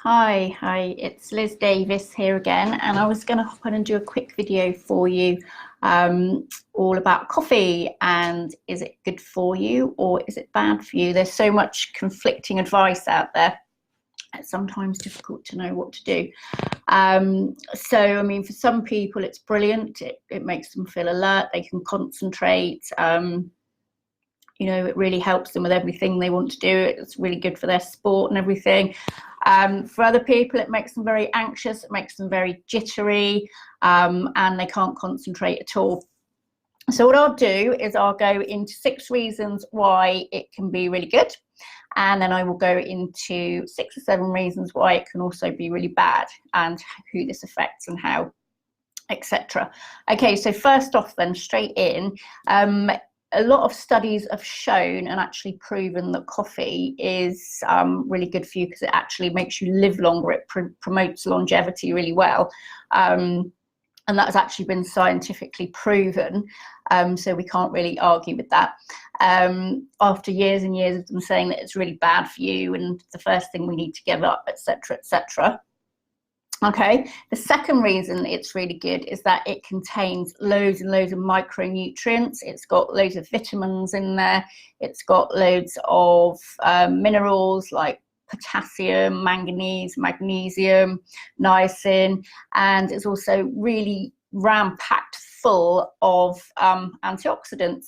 Hi, it's Liz Davis here again, and I was going to hop on and do a quick video for you all about coffee and is it good for you or is it bad for you? There's so much conflicting advice out there. It's sometimes difficult to know what to do. I mean, for some people it's brilliant. It makes them feel alert, they can concentrate. You know, it really helps them with everything they want to do. It's really good for their sport and everything. For other people, it makes them very anxious, it makes them very jittery, and they can't concentrate at all. So what I'll do is I'll go into 6 reasons why it can be really good, and then I will go into 6 or 7 reasons why it can also be really bad, and who this affects and how, etc. Okay, so first off then, straight in, a lot of studies have shown and actually proven that coffee is really good for you because it actually makes you live longer. It promotes longevity really well. And that has actually been scientifically proven. So we can't really argue with that. After years and years of them saying that it's really bad for you and the first thing we need to give up, etc., etc. Okay, the second reason it's really good is that it contains loads and loads of micronutrients. It's got loads of vitamins in there. It's got loads of minerals like potassium, manganese, magnesium, niacin, and it's also really ram-packed full of antioxidants.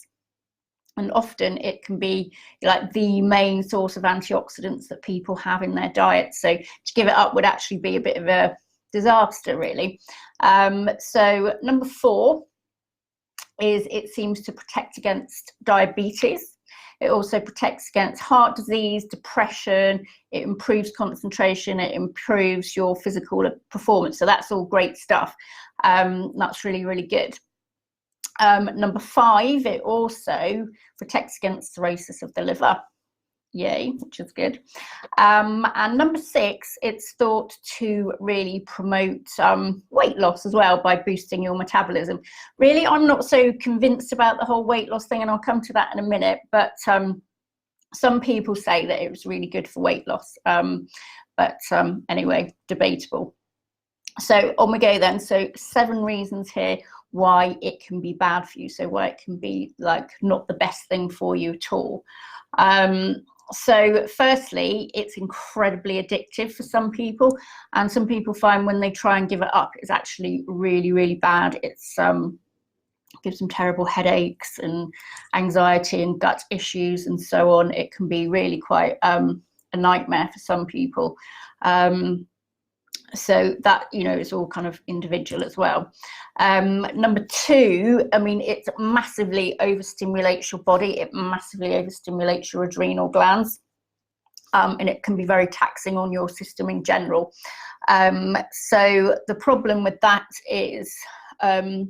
And often it can be like the main source of antioxidants that people have in their diet. So to give it up would actually be a bit of a disaster, really. So number 4 is it seems to protect against diabetes. It also protects against heart disease, depression. It improves concentration. It improves your physical performance. So that's all great stuff. That's really, really good. Number 5, it also protects against cirrhosis of the liver. Yay, which is good. And number 6, it's thought to really promote weight loss as well by boosting your metabolism. Really, I'm not so convinced about the whole weight loss thing, and I'll come to that in a minute, but some people say that it was really good for weight loss. Anyway, debatable. So on we go then. So 7 reasons here why it can be bad for you. So why it can be like not the best thing for you at all. So firstly, it's incredibly addictive for some people, and some people find when they try and give it up, it's actually really, really bad. It's gives them terrible headaches and anxiety and gut issues and so on. It can be really quite a nightmare for some people. So that, you know, is all kind of individual as well. Number 2, I mean, it massively overstimulates your body. It massively overstimulates your adrenal glands. And it can be very taxing on your system in general. So the problem with that is, so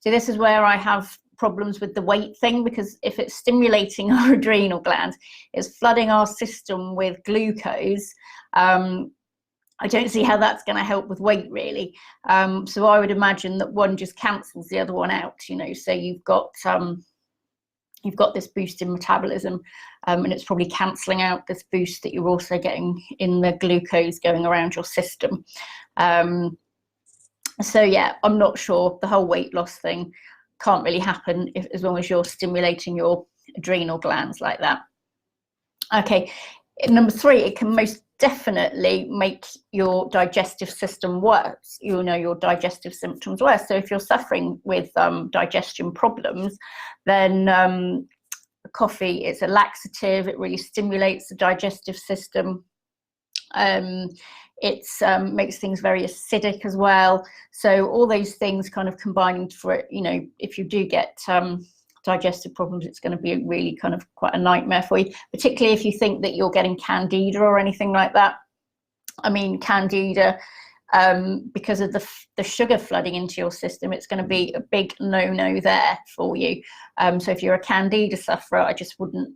this is where I have problems with the weight thing, because if it's stimulating our adrenal glands, it's flooding our system with glucose. I don't see how that's going to help with weight, really. So I would imagine that one just cancels the other one out, you know. So you've got this boost in metabolism, and it's probably cancelling out this boost that you're also getting in the glucose going around your system. So yeah, I'm not sure. The whole weight loss thing can't really happen as long as you're stimulating your adrenal glands like that. Okay, number 3, it can most definitely make your digestive system worse, you know, your digestive symptoms worse. So if you're suffering with digestion problems, then coffee is a laxative. It really stimulates the digestive system. It makes things very acidic as well. So all those things kind of combining for it, you know, if you do get digestive problems, it's going to be really kind of quite a nightmare for you, particularly if you think that you're getting candida or anything like that. I mean, candida, because of the sugar flooding into your system, it's going to be a big no-no there for you. So if you're a candida sufferer, I just wouldn't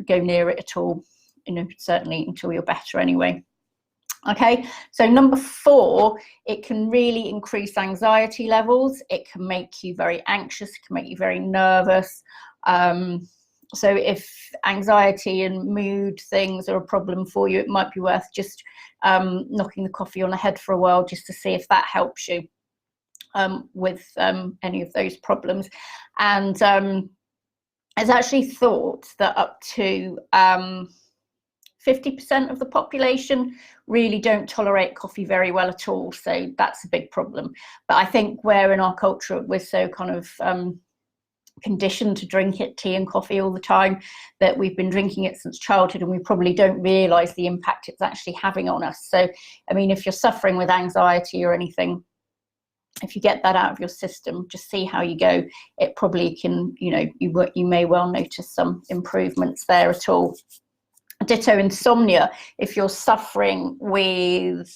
go near it at all, you know, certainly until you're better anyway. Okay, so number 4, it can really increase anxiety levels. It can make you very anxious. It can make you very nervous. So if anxiety and mood things are a problem for you, it might be worth just knocking the coffee on the head for a while, just to see if that helps you with any of those problems. And it's actually thought that up to 50% of the population really don't tolerate coffee very well at all. So that's a big problem. But I think where in our culture we're so kind of conditioned to drink it, tea and coffee all the time, that we've been drinking it since childhood, and we probably don't realize the impact it's actually having on us. So, I mean, if you're suffering with anxiety or anything, if you get that out of your system, just see how you go. It probably can, you know, you may well notice some improvements there at all. Ditto insomnia. If you're suffering with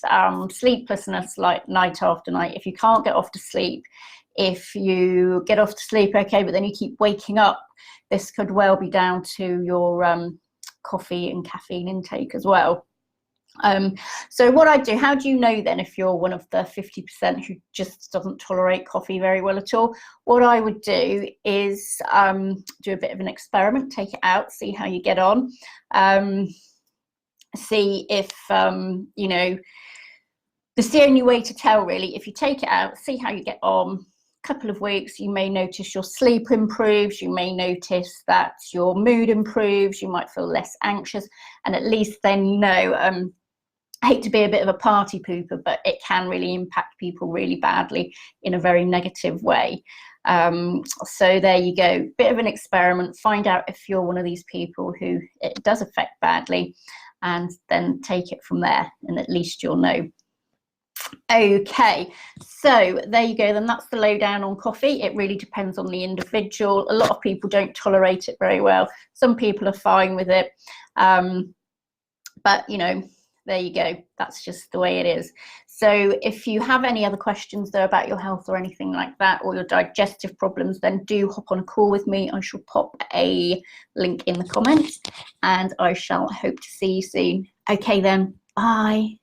sleeplessness, like night after night, if you can't get off to sleep, if you get off to sleep okay, but then you keep waking up, this could well be down to your coffee and caffeine intake as well. So what I do, how do you know then if you're one of the 50% who just doesn't tolerate coffee very well at all? What I would do is do a bit of an experiment, take it out, see how you get on, see if, you know, it's the only way to tell really. If you take it out, see how you get on. Couple of weeks, you may notice your sleep improves, you may notice that your mood improves, you might feel less anxious, and at least then you know, I hate to be a bit of a party pooper, but it can really impact people really badly in a very negative way. So there you go, bit of an experiment, find out if you're one of these people who it does affect badly, and then take it from there, and at least you'll know. Okay, so there you go, then that's the lowdown on coffee. It really depends on the individual. A lot of people don't tolerate it very well, some people are fine with it, but you know, there you go, that's just the way it is. So if you have any other questions though about your health or anything like that, or your digestive problems, then do hop on a call with me. I shall pop a link in the comments, and I shall hope to see you soon. Okay then, bye.